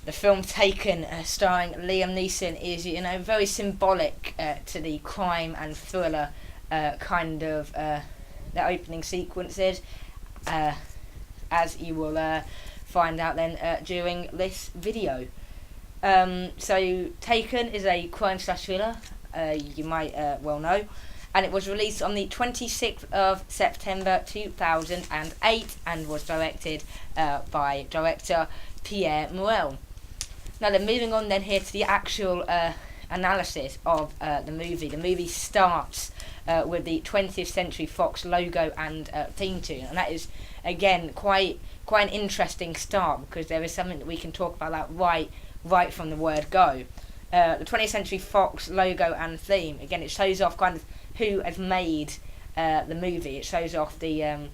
the film Taken, starring Liam Neeson, is very symbolic to the crime and thriller kind of the opening sequences, as you will find out then during this video. So Taken is a crime slash thriller, you might well know, and it was released on the 26th of September 2008 and was directed by director Pierre Morel. Now then, moving on then here to the actual analysis of the movie. The movie starts with the 20th Century Fox logo and theme tune, and that is again quite an interesting start, because there is something that we can talk about that right from the word go. The 20th Century Fox logo and theme, again, it shows off kind of who has made the movie. It shows off the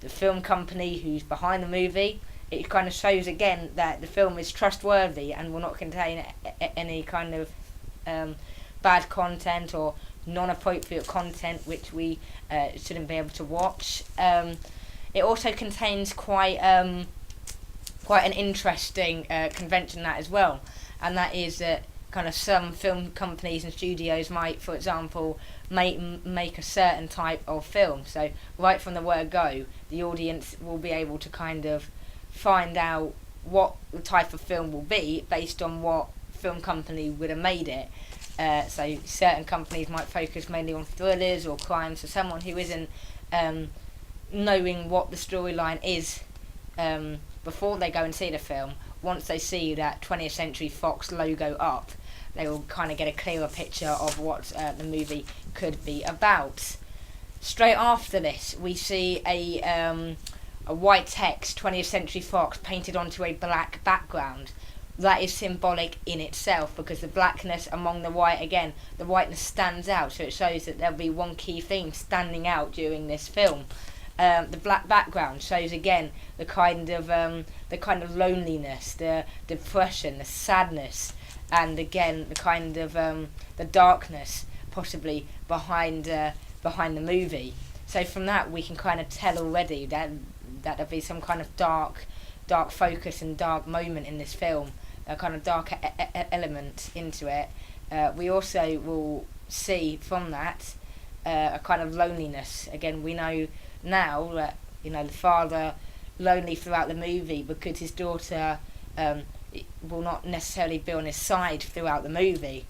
film company who's behind the movie. It kind of shows again that the film is trustworthy and will not contain any kind of bad content or non-appropriate content which we shouldn't be able to watch. It also contains quite an interesting convention that as well, and that is that kind of some film companies and studios might, for example, make a certain type of film. So right from the word go, the audience will be able to kind of find out what the type of film will be based on what film company would have made it. So certain companies might focus mainly on thrillers or crimes. So someone who isn't knowing what the storyline is before they go and see the film, once they see that 20th Century Fox logo up, they will kind of get a clearer picture of what the movie could be about. Straight after this, we see a white text, 20th Century Fox, painted onto a black background. That is symbolic in itself, because the blackness among the white, again, the whiteness stands out, so it shows that there'll be one key theme standing out during this film. The black background shows again the kind of loneliness, the depression, the sadness, and again the kind of the darkness possibly behind the movie. So from that we can kind of tell already that there'll be some kind of dark focus and dark moment in this film, a kind of dark element into it. We also will see from that a kind of loneliness. Again, we know now that the father lonely throughout the movie because his daughter will not necessarily be on his side throughout the movie.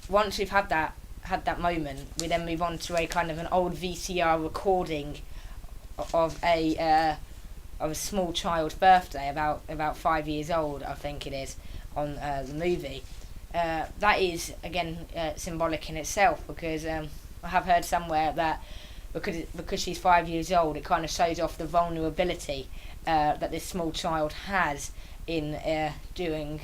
Once we've had that moment, we then move on to a kind of an old VCR recording of a small child's birthday, about 5 years old, I think it is, on the movie. That is again symbolic in itself, because I have heard somewhere that because she's 5 years old, it kind of shows off the vulnerability that this small child has in doing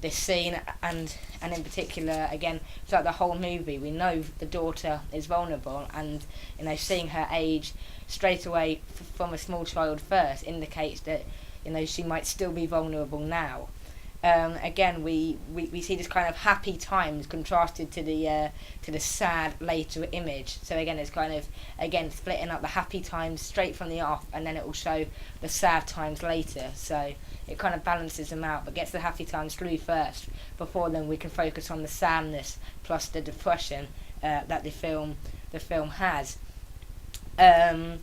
this scene, and in particular, again, throughout the whole movie, we know the daughter is vulnerable, and seeing her age straight away from a small child first indicates that she might still be vulnerable now. Again, we see this kind of happy times contrasted to the sad later image. So again, it's kind of splitting up the happy times straight from the off, and then it will show the sad times later. So it kind of balances them out, but gets the happy times through first, before then we can focus on the sadness plus the depression that the film has. The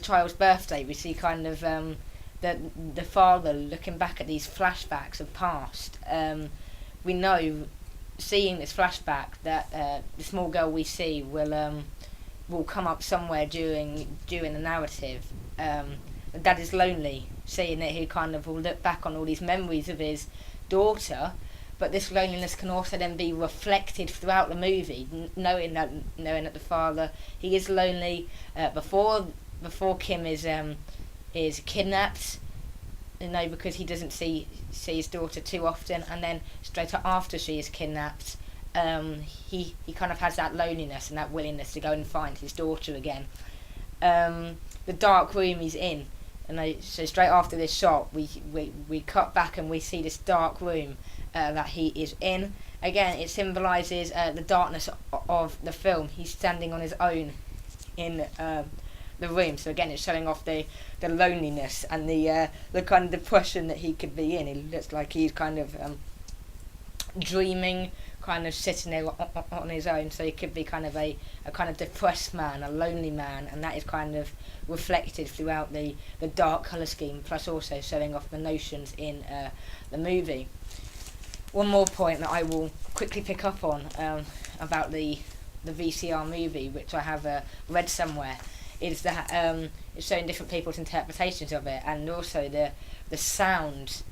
child's birthday, we see kind of the father looking back at these flashbacks of past. We know, seeing this flashback, that the small girl we see will come up somewhere during the narrative. The dad is lonely, seeing that he kind of will look back on all these memories of his daughter, but this loneliness can also then be reflected throughout the movie, knowing that the father, he is lonely before Kim is kidnapped, because he doesn't see his daughter too often, and then straight after she is kidnapped, he kind of has that loneliness and that willingness to go and find his daughter again. The dark room he's in, so straight after this shot, we cut back and we see this dark room that he is in. Again, it symbolises the darkness of the film. He's standing on his own in the room. So again, it's showing off the loneliness and the kind of depression that he could be in. It looks like he's kind of dreaming, kind of sitting there on his own. So he could be kind of a kind of depressed man, a lonely man, and that is kind of reflected throughout the dark colour scheme, plus also showing off the notions in the movie. One more point that I will quickly pick up on about the VCR movie, which I have read somewhere, is that it's showing different people's interpretations of it, and also the sound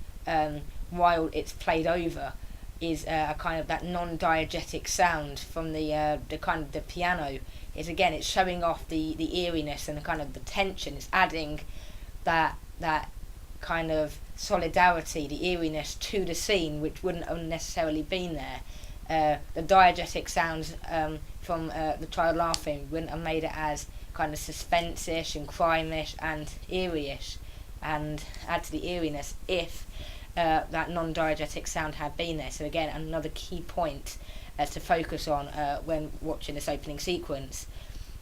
while it's played over is a kind of that non-diegetic sound from the kind of the piano. It's showing off the eeriness and the kind of the tension. It's adding that kind of solidarity, the eeriness to the scene, which wouldn't have necessarily been there. The diegetic sounds from the child laughing wouldn't have made it as kind of suspense-ish and crime-ish and eerie-ish, and add to the eeriness if that non-diegetic sound had been there. So again, another key point to focus on when watching this opening sequence.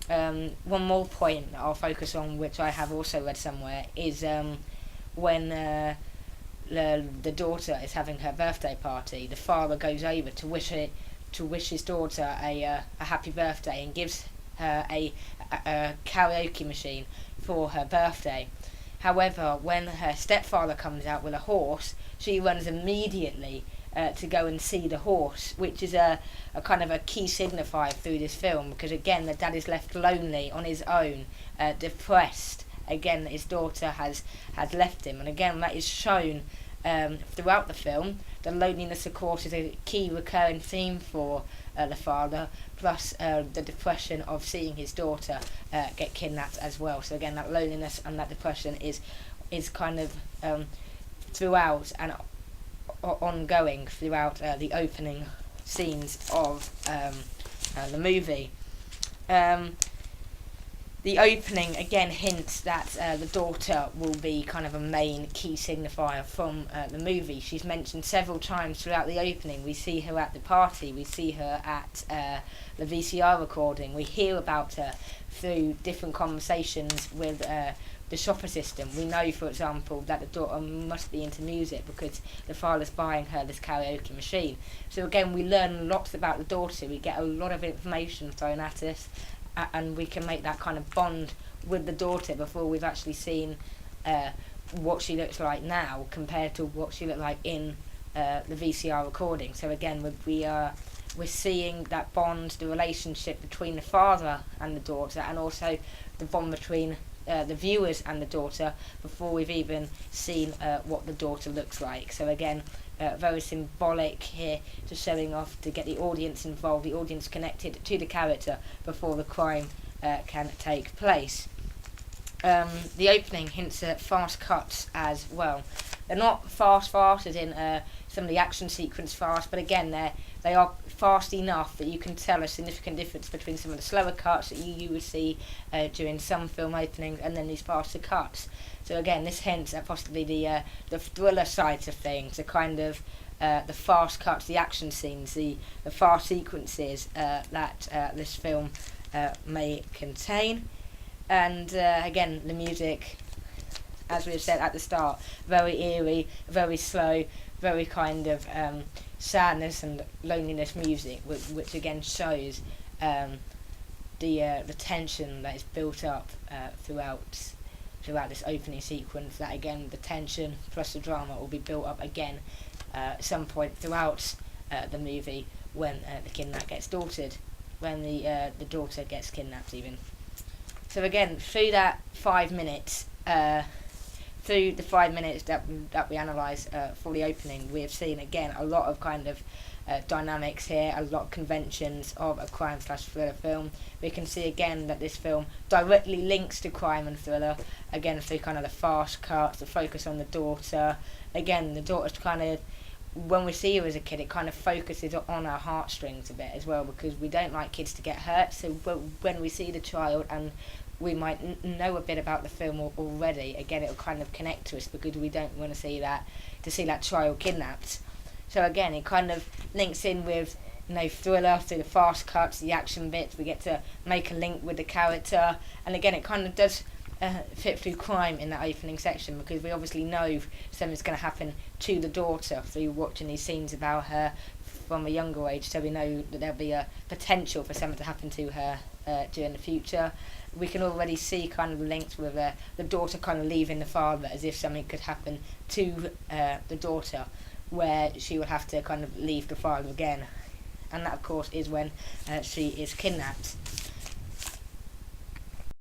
One more point that I'll focus on, which I have also read somewhere, is when the daughter is having her birthday party, the father goes over to wish his daughter a happy birthday and gives her a karaoke machine for her birthday. However, when her stepfather comes out with a horse, she runs immediately to go and see the horse, which is a kind of a key signifier through this film, because again the dad is left lonely on his own, depressed. Again, his daughter has left him, and again that is shown throughout the film. The loneliness, of course, is a key recurring theme for the father, plus the depression of seeing his daughter get kidnapped as well. So again, that loneliness and that depression is kind of throughout and ongoing throughout the opening scenes of the movie. The opening again hints that the daughter will be kind of a main key signifier from the movie. She's mentioned several times throughout the opening. We see her at the party, we see her at the VCR recording, we hear about her through different conversations with the shopper system. We know, for example, that the daughter must be into music because the father's buying her this karaoke machine. So again, we learn lots about the daughter, we get a lot of information thrown at us, and we can make that kind of bond with the daughter before we've actually seen what she looks like now compared to what she looked like in the VCR recording. So again, we're seeing that bond, the relationship between the father and the daughter, and also the bond between the viewers and the daughter before we've even seen what the daughter looks like. So again, very symbolic here, to showing off, to get the audience involved, the audience connected to the character before the crime can take place. The opening hints at fast cuts as well. They're not fast as in some of the action sequence fast, but again they are fast enough that you can tell a significant difference between some of the slower cuts that you would see during some film openings and then these faster cuts. So again, this hints at possibly the thriller side of things, the kind of the fast cuts, the action scenes, the fast sequences that this film may contain. And again, the music, as we've said at the start, very eerie, very slow, very kind of sadness and loneliness music, which again shows the tension that is built up throughout this opening sequence. That again, the tension plus the drama will be built up again at some point throughout the movie when the kidnap gets daughter gets kidnapped even. So again, through that 5 minutes, through the 5 minutes that we analyse for the opening, we have seen again a lot of kind of dynamics here, a lot of conventions of a crime/thriller film. We can see again that this film directly links to crime and thriller, again through kind of the fast cuts, the focus on the daughter. Again, the daughter's kind of, when we see her as a kid, it kind of focuses on our heartstrings a bit as well, because we don't like kids to get hurt. So when we see the child and we might know a bit about the film already, again it'll kind of connect to us because we don't want to see that child kidnapped. So again, it kind of links in with thriller through the fast cuts, the action bits. We get to make a link with the character, and again, it kind of does fit through crime in that opening section, because we obviously know something's going to happen to the daughter through watching these scenes about her from a younger age, so we know that there'll be a potential for something to happen to her during the future. We can already see kind of the links with the daughter kind of leaving the father, as if something could happen to the daughter where she would have to kind of leave the father again, and that of course is when she is kidnapped.